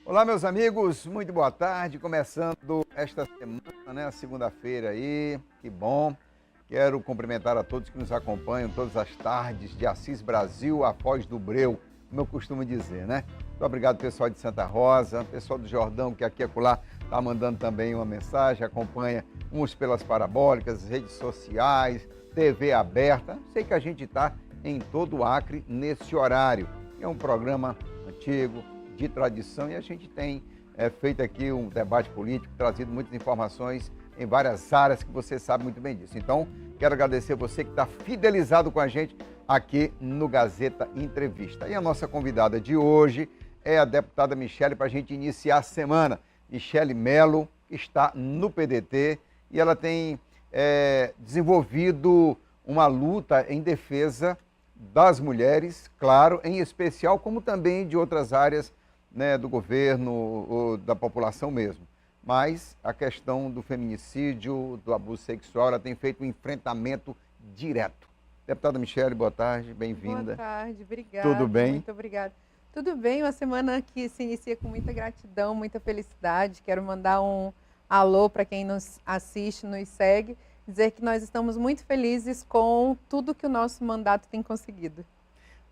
Olá, meus amigos, muito boa tarde. Começando esta semana, a segunda-feira aí, que bom. Quero cumprimentar a todos que nos acompanham todas as tardes de Assis Brasil, a Foz do Breu, como eu costumo dizer, Muito obrigado, pessoal de Santa Rosa, pessoal do Jordão, que aqui e acolá está mandando também uma mensagem, acompanha uns pelas parabólicas, redes sociais, TV aberta. Sei que a gente está em todo o Acre nesse horário. É um programa antigo, de tradição, e a gente tem feito aqui um debate político, trazido muitas informações em várias áreas que você sabe muito bem disso. Então, quero agradecer você que está fidelizado com a gente aqui no Gazeta Entrevista. E a nossa convidada de hoje é a deputada Michele, para a gente iniciar a semana. Michele Melo está no PDT e ela tem desenvolvido uma luta em defesa das mulheres, claro, em especial, como também de outras áreas do governo ou da população mesmo. Mas a questão do feminicídio, do abuso sexual, ela tem feito um enfrentamento direto. Deputada Michele, boa tarde, bem-vinda. Boa tarde, obrigada. Tudo bem? Muito obrigada. Tudo bem, uma semana que se inicia com muita gratidão, muita felicidade. Quero mandar um alô para quem nos assiste, nos segue, dizer que nós estamos muito felizes com tudo que o nosso mandato tem conseguido.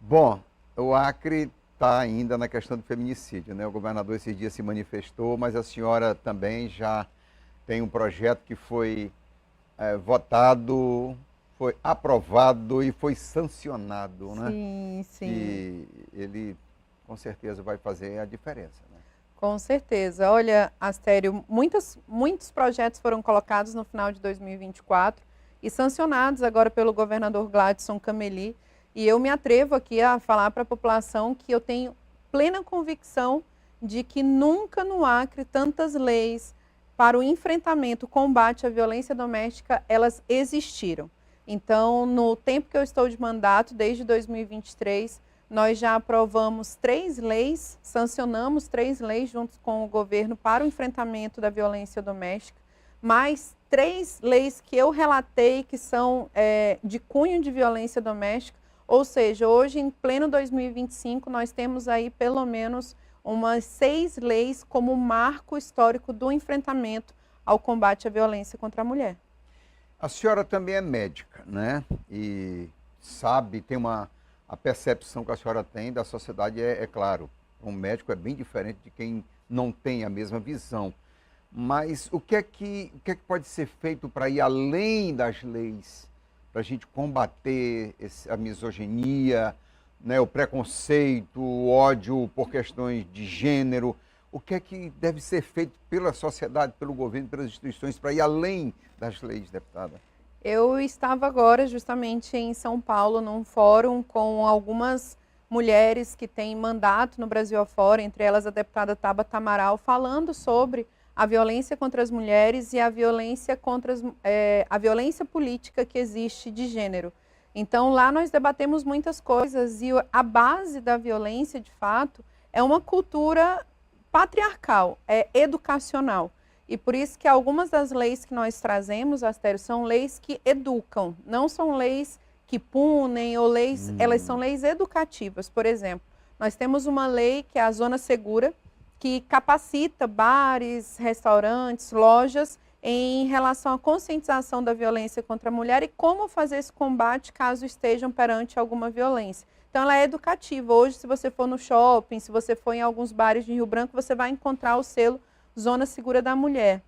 Bom, o Acre está ainda na questão do feminicídio, O governador esses dias se manifestou, mas a senhora também já tem um projeto que foi votado, foi aprovado e foi sancionado, Sim, sim. E ele, com certeza, vai fazer a diferença, Com certeza. Olha, Astério, muitos projetos foram colocados no final de 2024 e sancionados agora pelo governador Gladson Cameli. E eu me atrevo aqui a falar para a população que eu tenho plena convicção de que nunca no Acre tantas leis para o enfrentamento, o combate à violência doméstica, elas existiram. Então, no tempo que eu estou de mandato, desde 2023, nós já aprovamos 3 leis, sancionamos 3 leis juntos com o governo para o enfrentamento da violência doméstica, mais 3 leis que eu relatei que são de cunho de violência doméstica. Ou seja, hoje, em pleno 2025, nós temos aí pelo menos umas 6 leis como marco histórico do enfrentamento ao combate à violência contra a mulher. A senhora também é médica, E sabe, tem a percepção que a senhora tem da sociedade, é claro, um médico é bem diferente de quem não tem a mesma visão. Mas o que é que pode ser feito para ir além das leis, para a gente combater a misoginia, o preconceito, o ódio por questões de gênero? O que é que deve ser feito pela sociedade, pelo governo, pelas instituições, para ir além das leis, deputada? Eu estava agora justamente em São Paulo, num fórum com algumas mulheres que têm mandato no Brasil afora, entre elas a deputada Tabata Amaral, falando sobre a violência contra as mulheres e a violência a violência política que existe de gênero. Então, lá nós debatemos muitas coisas e a base da violência, de fato, é uma cultura patriarcal, é educacional. E por isso que algumas das leis que nós trazemos, Astério, são leis que educam, não são leis que punem ou leis, elas são leis educativas. Por exemplo, nós temos uma lei que é a Zona Segura, que capacita bares, restaurantes, lojas em relação à conscientização da violência contra a mulher e como fazer esse combate caso estejam perante alguma violência. Então, ela é educativa. Hoje, se você for no shopping, se você for em alguns bares de Rio Branco, você vai encontrar o selo Zona Segura da Mulher.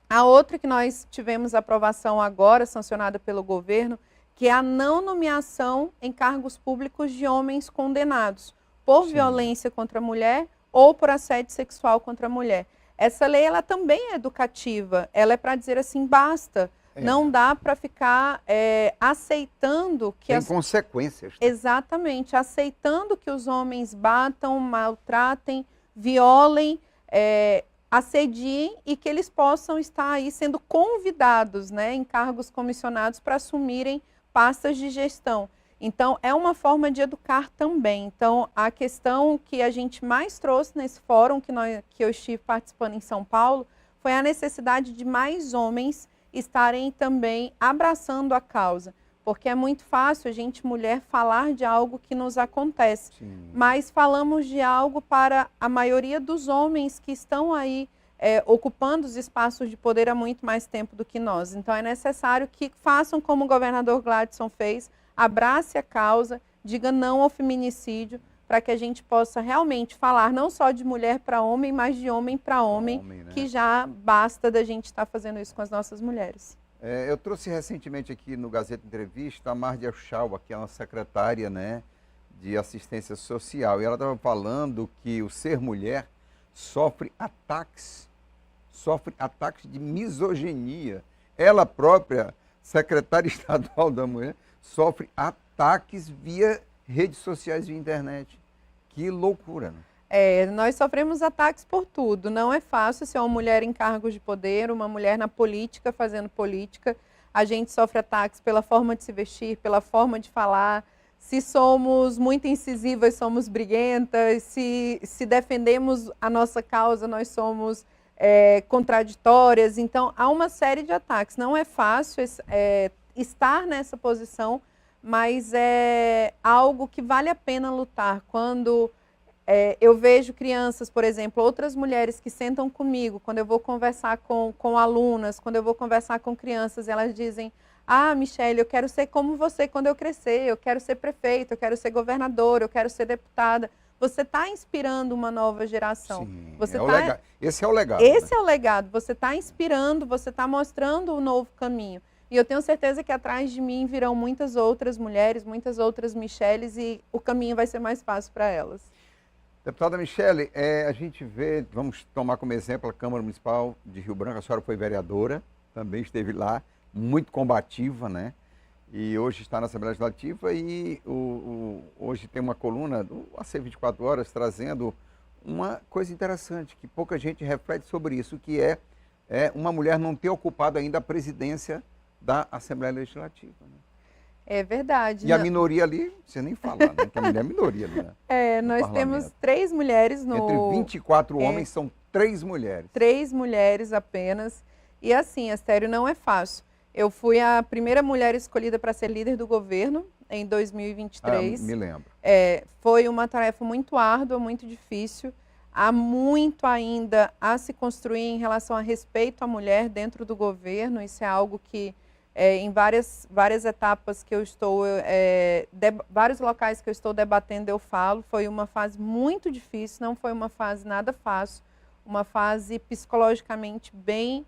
A outra que nós tivemos aprovação agora, sancionada pelo governo, que é a não nomeação em cargos públicos de homens condenados por violência contra a mulher ou por assédio sexual contra a mulher. Essa lei, ela também é educativa, ela é para dizer assim, basta, não dá para ficar aceitando que... Tem consequências. Exatamente, aceitando que os homens batam, maltratem, violem, assediem e que eles possam estar aí sendo convidados, em cargos comissionados para assumirem pastas de gestão. Então, é uma forma de educar também. Então, a questão que a gente mais trouxe nesse fórum que eu estive participando em São Paulo foi a necessidade de mais homens estarem também abraçando a causa. porque é muito fácil a gente, mulher, falar de algo que nos acontece. Sim. Mas falamos de algo para a maioria dos homens que estão aí ocupando os espaços de poder há muito mais tempo do que nós. Então é necessário que façam como o governador Gladson fez, abrace a causa, diga não ao feminicídio, para que a gente possa realmente falar não só de mulher para homem, mas de homem para homem, né? que já basta da gente estar fazendo isso com as nossas mulheres. Eu trouxe recentemente aqui no Gazeta Entrevista a Mardia Uchaua, que é uma secretária, né, de assistência social, e ela estava falando que o ser mulher sofre ataques de misoginia. Ela própria, secretária estadual da mulher, sofre ataques via redes sociais e internet. Que loucura, né? Nós sofremos ataques por tudo. Não é fácil ser uma mulher em cargos de poder, uma mulher na política, fazendo política. A gente sofre ataques pela forma de se vestir, pela forma de falar. Se somos muito incisivas, somos briguentas. Se defendemos a nossa causa, nós somos contraditórias. Então, há uma série de ataques. Não é fácil estar nessa posição, mas é algo que vale a pena lutar. Quando eu vejo crianças, por exemplo, outras mulheres que sentam comigo, quando eu vou conversar com alunas, quando eu vou conversar com crianças, elas dizem: ah, Michele, eu quero ser como você quando eu crescer, eu quero ser prefeita, eu quero ser governadora, eu quero ser deputada. Você está inspirando uma nova geração. Sim, esse é o legado. Esse é o legado. Você está inspirando, você está mostrando um novo caminho. E eu tenho certeza que atrás de mim virão muitas outras mulheres, muitas outras Micheles, e o caminho vai ser mais fácil para elas. Deputada Michele, a gente vê, vamos tomar como exemplo a Câmara Municipal de Rio Branco, a senhora foi vereadora, também esteve lá, muito combativa, né? E hoje está na Assembleia Legislativa e hoje tem uma coluna do AC 24 Horas trazendo uma coisa interessante, que pouca gente reflete sobre isso, que é uma mulher não ter ocupado ainda a presidência da Assembleia Legislativa, né? É verdade. E a minoria ali, você nem fala, né? Que a mulher é minoria, né? Nós temos 3 mulheres no... Entre 24 homens, são 3 mulheres. 3 mulheres apenas. E assim, Astério, não é fácil. Eu fui a primeira mulher escolhida para ser líder do governo em 2023. Me lembro. Foi uma tarefa muito árdua, muito difícil. Há muito ainda a se construir em relação a respeito à mulher dentro do governo. Isso é algo que, em várias etapas que eu estou, vários locais que eu estou debatendo, eu falo. Foi uma fase muito difícil, não foi uma fase nada fácil. Uma fase psicologicamente bem,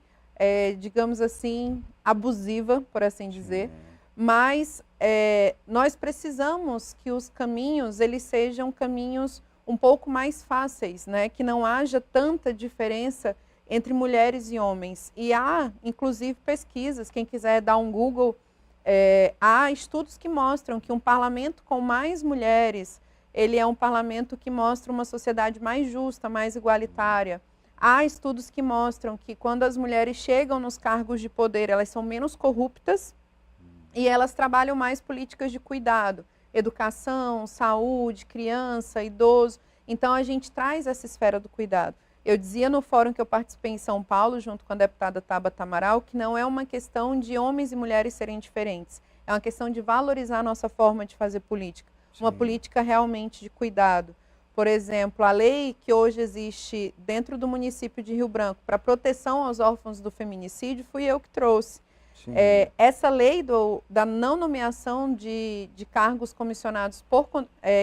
digamos assim, abusiva, por assim dizer. Mas nós precisamos que os caminhos eles sejam caminhos um pouco mais fáceis, né? Que não haja tanta diferença entre mulheres e homens. E há, inclusive, pesquisas, quem quiser dar um Google, há estudos que mostram que um parlamento com mais mulheres, ele é um parlamento que mostra uma sociedade mais justa, mais igualitária. Há estudos que mostram que quando as mulheres chegam nos cargos de poder, elas são menos corruptas e elas trabalham mais políticas de cuidado, educação, saúde, criança, idoso. Então, a gente traz essa esfera do cuidado. Eu dizia no fórum que eu participei em São Paulo, junto com a deputada Tabata Amaral, que não é uma questão de homens e mulheres serem diferentes. É uma questão de valorizar a nossa forma de fazer política. Sim. Uma política realmente de cuidado. Por exemplo, a lei que hoje existe dentro do município de Rio Branco para proteção aos órfãos do feminicídio, fui eu que trouxe. Essa lei da não nomeação de cargos comissionados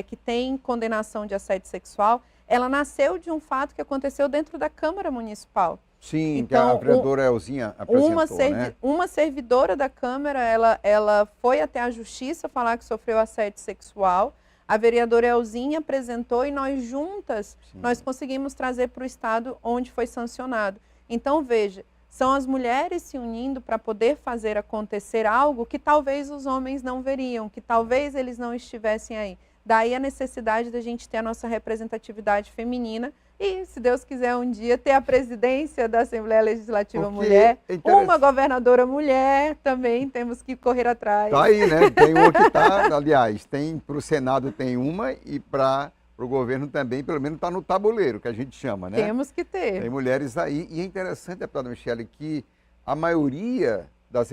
que tem condenação de assédio sexual, ela nasceu de um fato que aconteceu dentro da Câmara Municipal. Sim, então, que a vereadora Elzinha apresentou, né? Uma servidora da Câmara, ela foi até a Justiça falar que sofreu assédio sexual. A vereadora Elzinha apresentou e nós juntas, nós conseguimos trazer para o Estado onde foi sancionado. Então, veja, são as mulheres se unindo para poder fazer acontecer algo que talvez os homens não veriam, que talvez eles não estivessem aí. Daí a necessidade da gente ter a nossa representatividade feminina e, se Deus quiser, um dia ter a presidência da Assembleia Legislativa mulher, uma governadora mulher, também temos que correr atrás. Tá aí, né? Tem uma que está, aliás, para o Senado tem uma e para o governo também, pelo menos está no tabuleiro, que a gente chama, né? Temos que ter. Tem mulheres aí. E é interessante, deputada Michele, que a maioria dos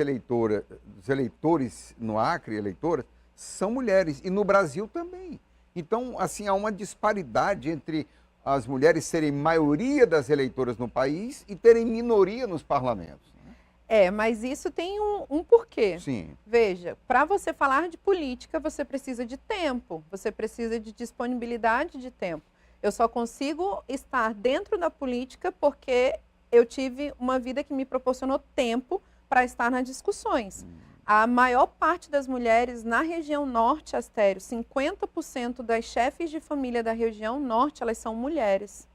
eleitores no Acre, eleitoras, são mulheres, e no Brasil também. Então, assim, há uma disparidade entre as mulheres serem maioria das eleitoras no país e terem minoria nos parlamentos. Mas isso tem um porquê. Sim. Veja, para você falar de política, você precisa de tempo, você precisa de disponibilidade de tempo. Eu só consigo estar dentro da política porque eu tive uma vida que me proporcionou tempo para estar nas discussões. A maior parte das mulheres na região norte, Astério, 50% das chefes de família da região norte, elas são mulheres.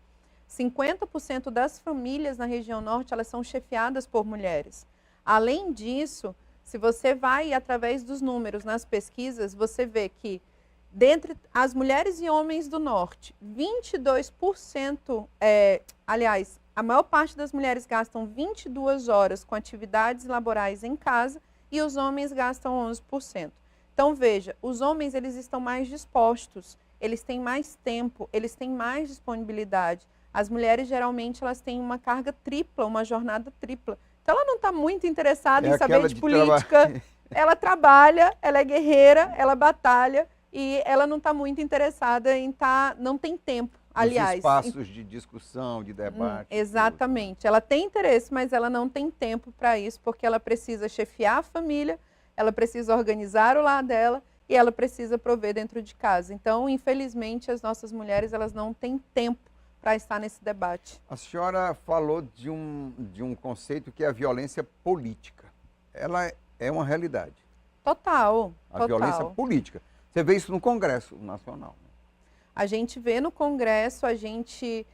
50% das famílias na região norte, elas são chefiadas por mulheres. Além disso, se você vai através dos números nas pesquisas, você vê que dentre as mulheres e homens do norte, 22%, aliás, a maior parte das mulheres gastam 22 horas com atividades laborais em casa e os homens gastam 11%. Então, veja, os homens eles estão mais dispostos, eles têm mais tempo, eles têm mais disponibilidade. As mulheres, geralmente, elas têm uma carga tripla, uma jornada tripla. Então, ela não está muito interessada em saber de política. Ela trabalha, ela é guerreira, ela batalha e ela não está muito interessada em estar... Não tem tempo, aliás. Os espaços de discussão, de debate. Exatamente. Ela tem interesse, mas ela não tem tempo para isso, porque ela precisa chefiar a família, ela precisa organizar o lar dela e ela precisa prover dentro de casa. Então, infelizmente, as nossas mulheres elas não têm tempo para estar nesse debate. A senhora falou de um conceito que é a violência política. Ela é uma realidade. Total. A violência política. Você vê isso no Congresso Nacional. A gente vê no Congresso, a gente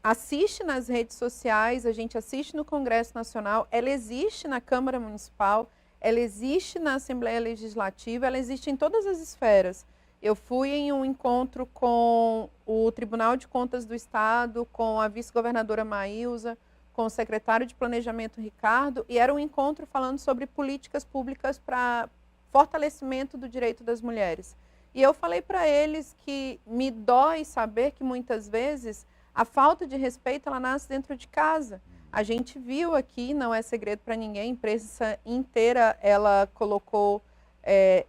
assiste nas redes sociais, a gente assiste no Congresso Nacional, ela existe na Câmara Municipal, ela existe na Assembleia Legislativa, ela existe em todas as esferas. Eu fui em um encontro com o Tribunal de Contas do Estado, com a vice-governadora Maílza, com o secretário de Planejamento Ricardo, e era um encontro falando sobre políticas públicas para fortalecimento do direito das mulheres. E eu falei para eles que me dói saber que muitas vezes a falta de respeito ela nasce dentro de casa. A gente viu aqui, não é segredo para ninguém, a imprensa inteira ela colocou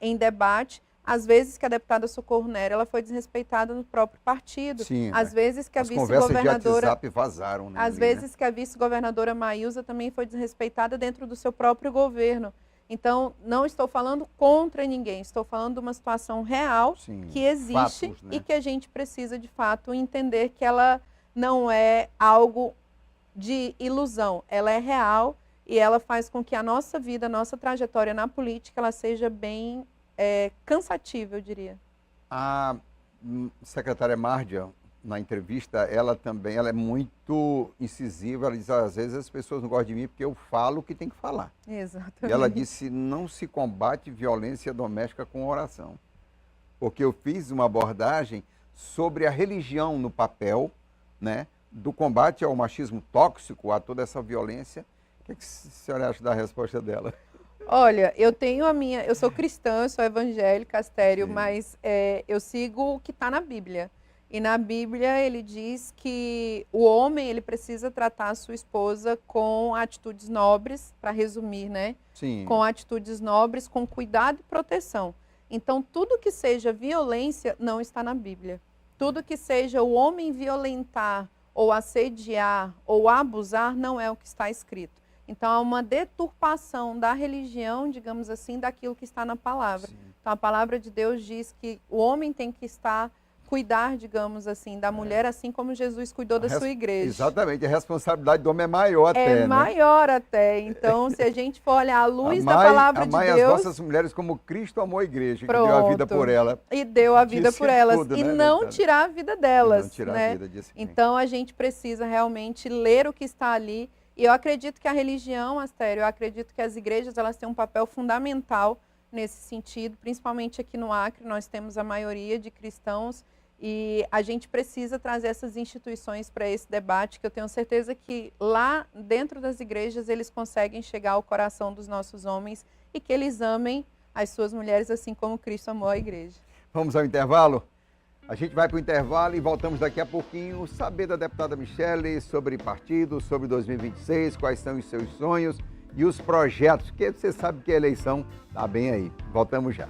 em debate às vezes que a deputada Socorro Nery, ela foi desrespeitada no próprio partido. Sim, às vezes que a vice-governadora... As conversas de WhatsApp vazaram, né? Às vezes que a vice-governadora Maílza também foi desrespeitada dentro do seu próprio governo. Então, não estou falando contra ninguém, estou falando de uma situação real que existe fatos, né? E que a gente precisa, de fato, entender que ela não é algo de ilusão, ela é real e ela faz com que a nossa vida, a nossa trajetória na política, ela seja bem... cansativa, eu diria. A secretária Márdia, na entrevista, ela é muito incisiva, ela diz, às vezes as pessoas não gostam de mim porque eu falo o que tem que falar. Exatamente. E ela disse, não se combate violência doméstica com oração. Porque eu fiz uma abordagem sobre a religião no papel, né, do combate ao machismo tóxico, a toda essa violência. O que a senhora acha da resposta dela? Olha, eu sou cristã, eu sou evangélica, Astério, mas eu sigo o que está na Bíblia. E na Bíblia ele diz que o homem ele precisa tratar a sua esposa com atitudes nobres, para resumir, né? Sim. Com atitudes nobres, com cuidado e proteção. Então, tudo que seja violência não está na Bíblia. Tudo que seja o homem violentar, ou assediar, ou abusar, não é o que está escrito. Então, há uma deturpação da religião, digamos assim, daquilo que está na palavra. Sim. Então, a palavra de Deus diz que o homem tem que cuidar, digamos assim, da mulher, assim como Jesus cuidou da sua igreja. Exatamente, a responsabilidade do homem é maior até, né? Maior até. Então, se a gente for olhar a luz da palavra de Deus... Amai as vossas mulheres como Cristo amou a igreja, que deu a vida por ela. E deu a vida por elas. Tudo, e né, não tirar a vida delas. Não tirar né? a vida disso. Então, a gente precisa realmente ler o que está ali. E eu acredito que a religião, Astério, eu acredito que as igrejas elas têm um papel fundamental nesse sentido, principalmente aqui no Acre, nós temos a maioria de cristãos e a gente precisa trazer essas instituições para esse debate, que eu tenho certeza que lá dentro das igrejas eles conseguem chegar ao coração dos nossos homens e que eles amem as suas mulheres assim como Cristo amou a igreja. Vamos ao intervalo? A gente vai para o intervalo e voltamos daqui a pouquinho saber da deputada Michele sobre partido, sobre 2026, quais são os seus sonhos e os projetos, porque você sabe que a eleição está bem aí. Voltamos já.